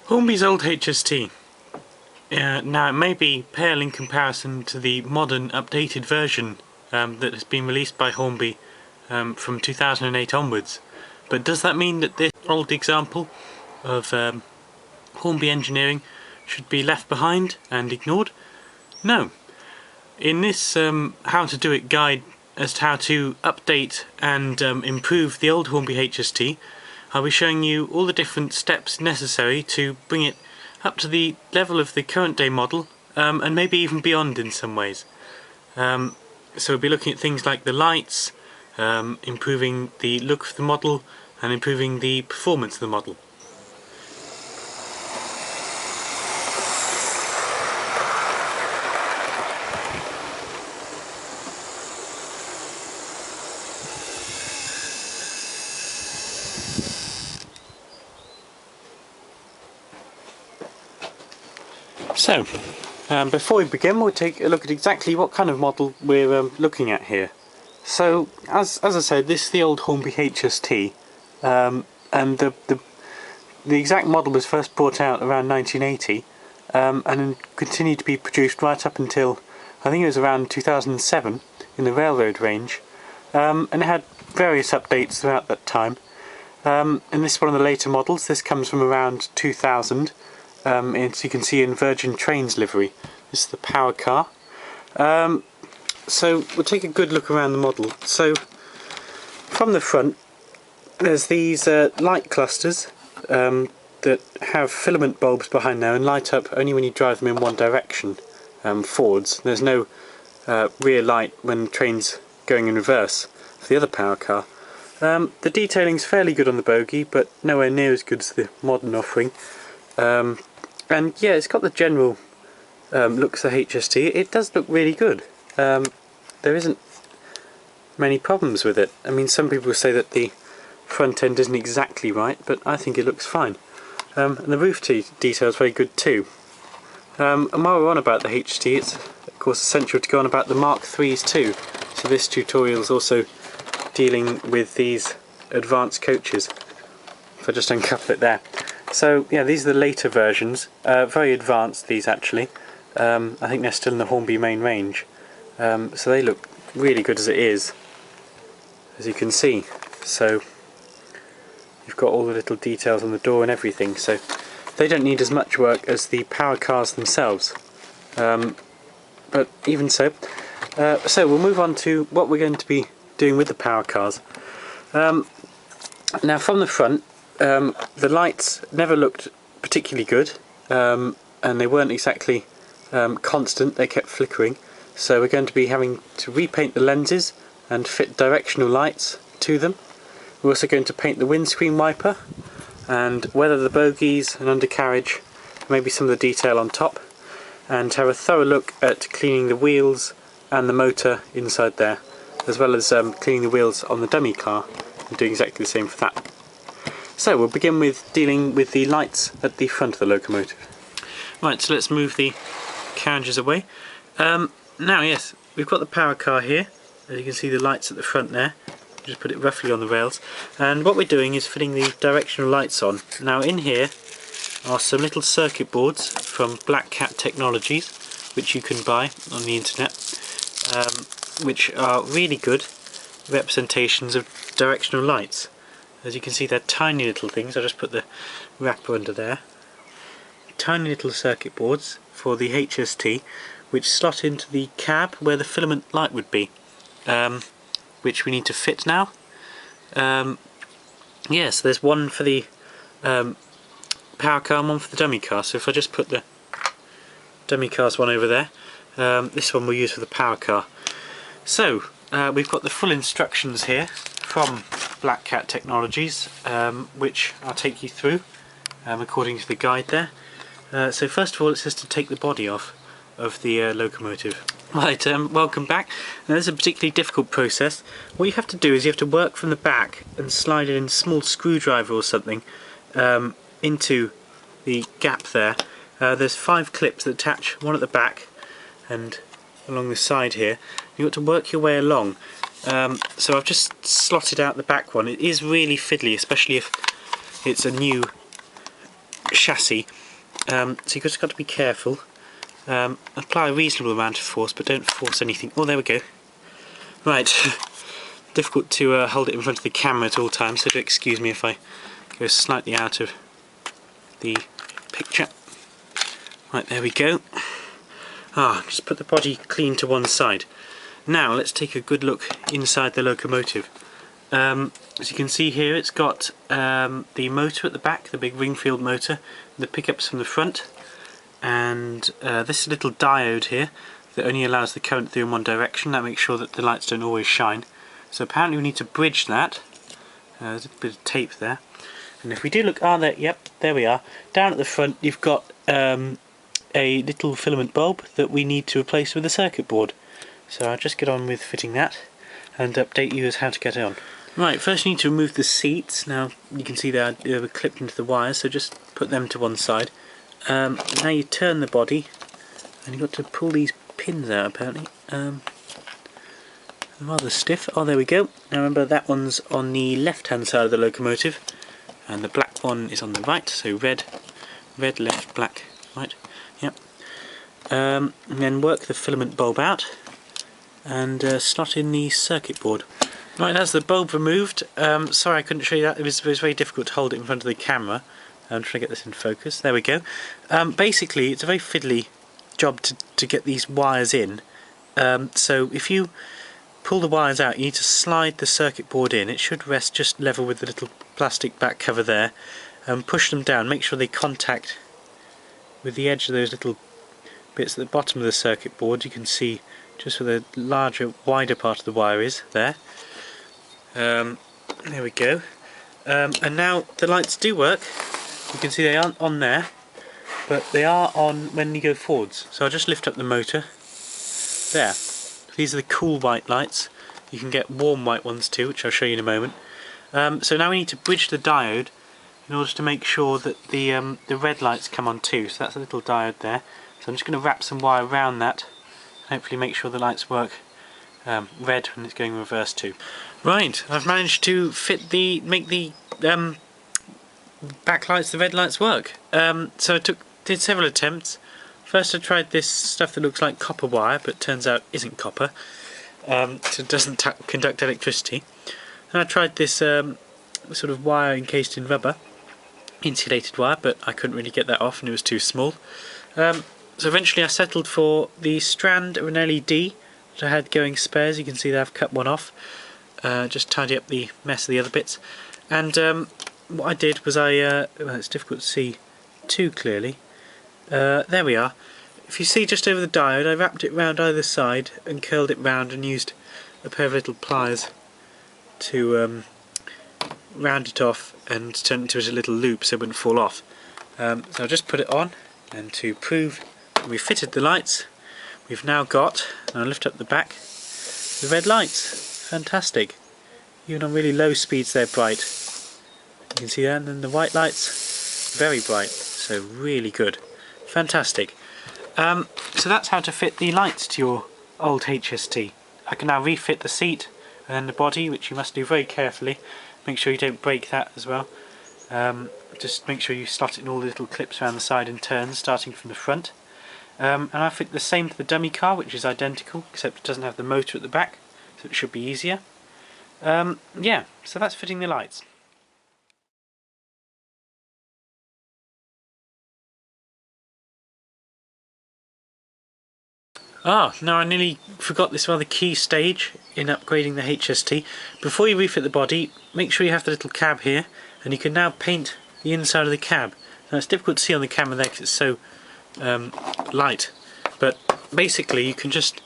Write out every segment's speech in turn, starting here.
Hornby's old HST. Now it may be pale in comparison to the modern updated version that has been released by Hornby from 2008 onwards, but does that mean that this old example of Hornby engineering should be left behind and ignored? No. In this how to do it guide as to how to update and improve the old Hornby HST, I'll be showing you all the different steps necessary to bring it up to the level of the current day model and maybe even beyond in some ways. So we'll be looking at things like the lights, improving the look of the model and improving the performance of the model. So, before we begin, we'll take a look at exactly what kind of model we're looking at here. So, as I said, this is the old Hornby HST, and the exact model was first brought out around 1980, and continued to be produced right up until, I think it was around 2007, in the railroad range, and it had various updates throughout that time. And this is one of the later models. This comes from around 2000. As you can see in Virgin Trains livery. This is the power car. So we'll take a good look around the model. So from the front there's these light clusters that have filament bulbs behind there and light up only when you drive them in one direction, forwards. There's no rear light when the train's going in reverse for the other power car. The detailing's fairly good on the bogie, but nowhere near as good as the modern offering. And yeah, it's got the general looks of HST. It does look really good. There isn't many problems with it. I mean, some people say that the front end isn't exactly right, but I think it looks fine. And the roof detail is very good too. And while we're on about the HST, it's of course essential to go on about the Mark IIIs too. So this tutorial is also dealing with these advanced coaches. If I just uncouple it there. So yeah, these are the later versions, very advanced these actually. I think they're still in the Hornby main range, so they look really good as it is, as you can see. So you've got all the little details on the door and everything, so they don't need as much work as the power cars themselves, but even so. So we'll move on to what we're going to be doing with the power cars. Now from the front, the lights never looked particularly good, and they weren't exactly constant, they kept flickering, so we're going to be having to repaint the lenses and fit directional lights to them. We're also going to paint the windscreen wiper and weather the bogies and undercarriage, maybe some of the detail on top, and have a thorough look at cleaning the wheels and the motor inside there, as well as cleaning the wheels on the dummy car and doing exactly the same for that. So we'll begin with dealing with the lights at the front of the locomotive. Right, so let's move the carriages away. Now yes, we've got the power car here. As you can see, the lights at the front there. Just put it roughly on the rails. And what we're doing is fitting the directional lights on. Now in here are some little circuit boards from Black Cat Technologies, which you can buy on the internet, which are really good representations of directional lights. As you can see, they're tiny little things. I'll just put the wrapper under there. Tiny little circuit boards for the HST, which slot into the cab where the filament light would be, which we need to fit now. Yes, there's one for the power car and one for the dummy car. So if I just put the dummy car's one over there, this one we'll use for the power car. So we've got the full instructions here from Black Cat Technologies, which I'll take you through according to the guide there. So first of all, it says to take the body off of the locomotive. Right, welcome back. Now this is a particularly difficult process. What you have to do is you have to work from the back and slide it in a small screwdriver or something into the gap there. There's 5 clips that attach, one at the back and along the side here. You've got to work your way along. So I've just slotted out the back one. It is really fiddly, especially if it's a new chassis, so you've just got to be careful. Apply a reasonable amount of force, but don't force anything. Oh, there we go. Right, difficult to hold it in front of the camera at all times, so do excuse me if I go slightly out of the picture. Right, there we go. Just put the body clean to one side. Now let's take a good look inside the locomotive. As you can see here, it's got the motor at the back, the big Ringfield motor, the pickups from the front, and this little diode here that only allows the current through in one direction. That makes sure that the lights don't always shine. So apparently we need to bridge that. There's a bit of tape there. And if we do look, there we are. Down at the front you've got a little filament bulb that we need to replace with a circuit board. So I'll just get on with fitting that and update you as how to get it on. Right, first you need to remove the seats. Now you can see they were clipped into the wires, so just put them to one side. Now you turn the body and you've got to pull these pins out apparently. Rather stiff. Oh, there we go. Now remember, that one's on the left hand side of the locomotive and the black one is on the right, so red left, black right. Yep. And then work the filament bulb out and slot in the circuit board. Right, that's the bulb removed. Sorry I couldn't show you that, it was very difficult to hold it in front of the camera. I'm trying to get this in focus. There we go. Basically it's a very fiddly job to get these wires in. So if you pull the wires out, you need to slide the circuit board in. It should rest just level with the little plastic back cover there, and push them down. Make sure they contact with the edge of those little bits at the bottom of the circuit board. You can see just where the larger, wider part of the wire is there. There we go. And now the lights do work. You can see they aren't on there, but they are on when you go forwards. So I'll just lift up the motor. There. These are the cool white lights. You can get warm white ones too, which I'll show you in a moment. So now we need to bridge the diode in order to make sure that the red lights come on too. So that's a little diode there. So I'm just going to wrap some wire around that and hopefully make sure the lights work red when it's going reverse too. Right, I've managed to make the backlights, the red lights work. So I did several attempts. First I tried this stuff that looks like copper wire, but turns out isn't copper, so it doesn't conduct electricity. And I tried this sort of wire encased in rubber, insulated wire, but I couldn't really get that off and it was too small. So eventually I settled for the strand of an LED that I had going spares. You can see that I've cut one off, just tidy up the mess of the other bits. And what I did was well, it's difficult to see too clearly. There we are. If you see just over the diode, I wrapped it round either side and curled it round and used a pair of little pliers to round it off and turn it into a little loop so it wouldn't fall off. So I'll just put it on, and to prove we fitted the lights, we've now got, and I'll lift up the back, the red lights. Fantastic. Even on really low speeds they're bright. You can see that, and then the white lights, very bright, so really good. Fantastic. So that's how to fit the lights to your old HST. I can now refit the seat and then the body, which you must do very carefully. Make sure you don't break that as well. Just make sure you slot it in all the little clips around the side and turns, starting from the front. And I fit the same to the dummy car, which is identical, except it doesn't have the motor at the back, so it should be easier. Yeah, so that's fitting the lights. Now I nearly forgot this rather key stage in upgrading the HST. Before you refit the body, make sure you have the little cab here, and you can now paint the inside of the cab. Now it's difficult to see on the camera there because it's so light, but basically you can just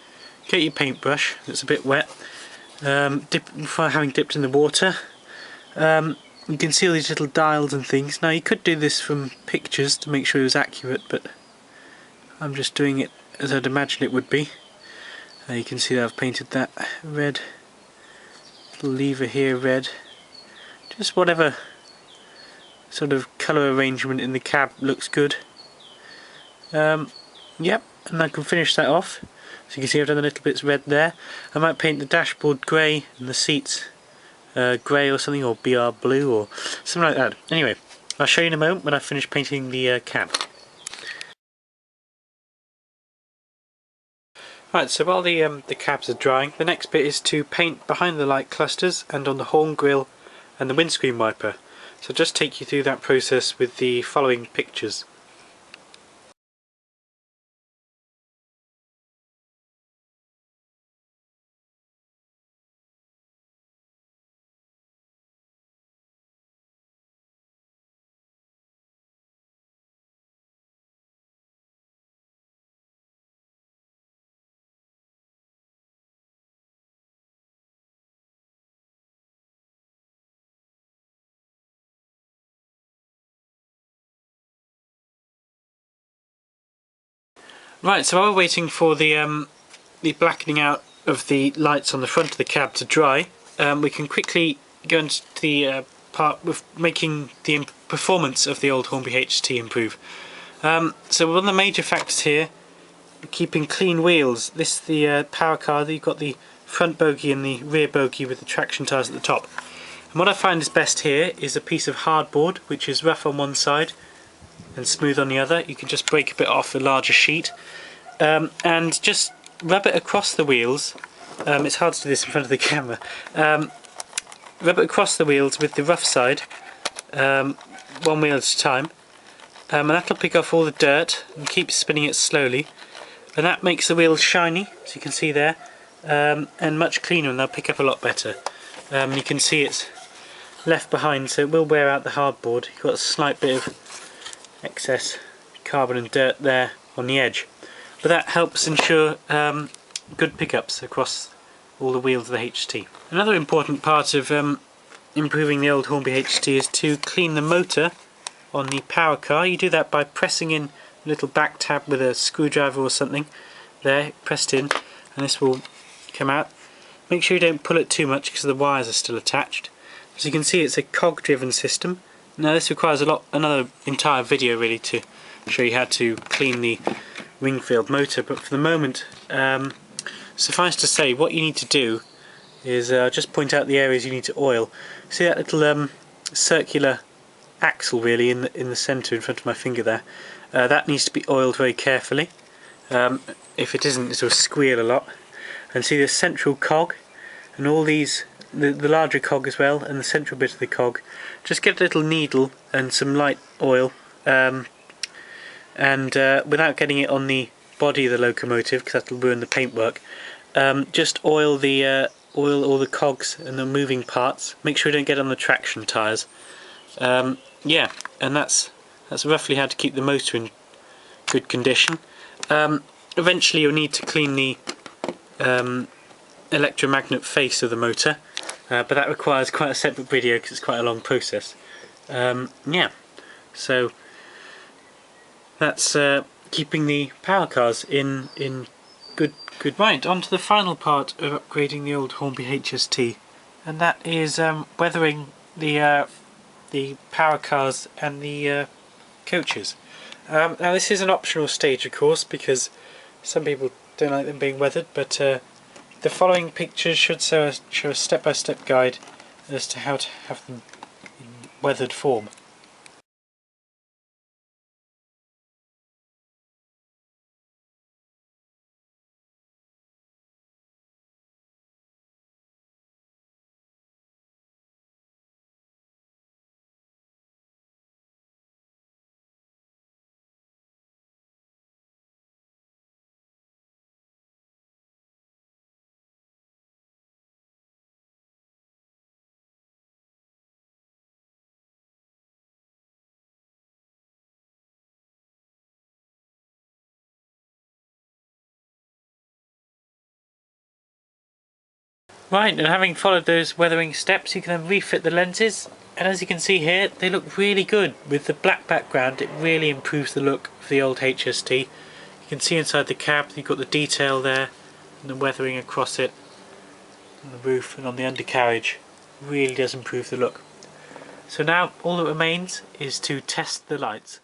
get your paintbrush that's a bit wet, before having dipped in the water. You can see all these little dials and things. Now you could do this from pictures to make sure it was accurate, but I'm just doing it as I'd imagine it would be. You can see that I've painted that red, little lever here red, just whatever sort of colour arrangement in the cab looks good. Yep, and I can finish that off. So you can see I've done the little bits red there. I might paint the dashboard grey and the seats grey or something, or BR blue or something like that. Anyway, I'll show you in a moment when I finish painting the cab. Right, so while the cabs are drying, the next bit is to paint behind the light clusters and on the horn grille and the windscreen wiper. So I'll just take you through that process with the following pictures. Right, so while we're waiting for the blackening out of the lights on the front of the cab to dry, we can quickly go into the part with making the performance of the old Hornby HST improve. So one of the major factors here, keeping clean wheels. This is the power car. You've got the front bogie and the rear bogie with the traction tyres at the top. And what I find is best here is a piece of hardboard which is rough on one side and smooth on the other. You can just break a bit off a larger sheet and just rub it across the wheels. It's hard to do this in front of the camera. Rub it across the wheels with the rough side, one wheel at a time, and that'll pick off all the dirt and keep spinning it slowly, and that makes the wheels shiny, as you can see there, and much cleaner, and they'll pick up a lot better. You can see it's left behind, so it will wear out the hardboard. You've got a slight bit of excess carbon and dirt there on the edge, but that helps ensure good pickups across all the wheels of the HST. Another important part of improving the old Hornby HST is to clean the motor on the power car. You do that by pressing in a little back tab with a screwdriver or something there, pressed in, and this will come out. Make sure you don't pull it too much because the wires are still attached. As you can see, it's a cog driven system. Now this requires another entire video really to show you how to clean the ring-filled motor, but for the moment suffice to say what you need to do is just point out the areas you need to oil. See that little circular axle really in the centre in front of my finger there? That needs to be oiled very carefully. If it isn't, it will squeal a lot. And see the central cog and all these, the larger cog as well, and the central bit of the cog. Just get a little needle and some light oil, and without getting it on the body of the locomotive because that'll ruin the paintwork, just oil all the cogs and the moving parts. Make sure you don't get on the traction tyres. Yeah, and that's roughly how to keep the motor in good condition. Eventually you'll need to clean the electromagnet face of the motor, but that requires quite a separate video because it's quite a long process. Yeah, so that's keeping the power cars in good. Right, on to the final part of upgrading the old Hornby HST, and that is weathering the power cars and the coaches. Now this is an optional stage of course because some people don't like them being weathered, but the following pictures should show a step-by-step guide as to how to have them in weathered form. Right, and having followed those weathering steps, you can then refit the lenses, and as you can see here, they look really good. With the black background, it really improves the look of the old HST. You can see inside the cab, you've got the detail there, and the weathering across it, on the roof and on the undercarriage. Really does improve the look. So now, all that remains is to test the lights.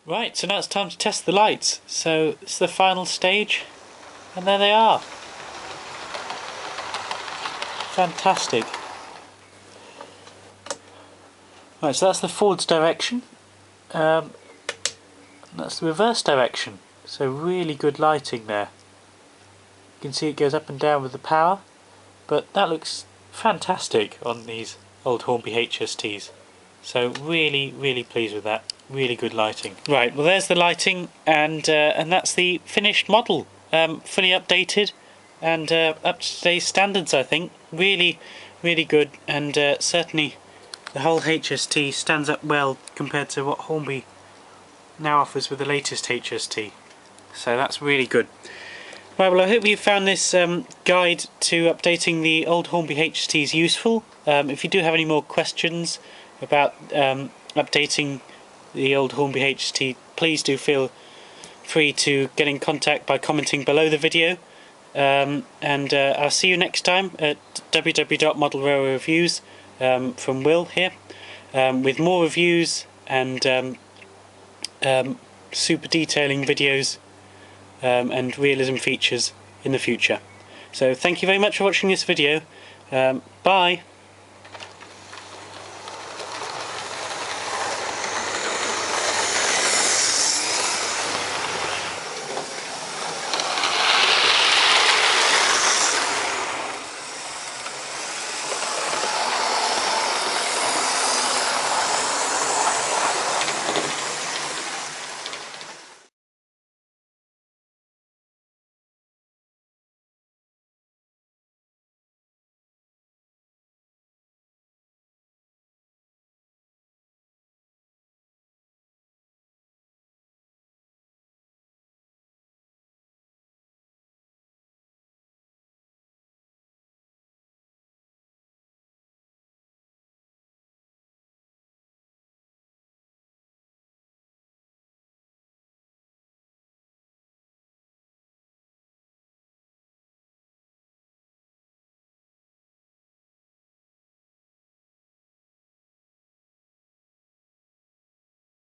Right, so now it's time to test the lights. So this is the final stage. And there they are. Fantastic. Right, so that's the forwards direction. That's the reverse direction. So really good lighting there. You can see it goes up and down with the power, but that looks fantastic on these old Hornby HSTs. So really pleased with that. Really good lighting. Right, well there's the lighting, and that's the finished model, fully updated and up to today's standards. I think really good, and certainly the whole HST stands up well compared to what Hornby now offers with the latest HST. So that's really good. Right, well I hope you found this guide to updating the old Hornby HSTs useful. If you do have any more questions about updating the old Hornby HST, please do feel free to get in contact by commenting below the video. And I'll see you next time at www.modelrailwayreviews from Will here, with more reviews and super detailing videos and realism features in the future. So thank you very much for watching this video. Bye!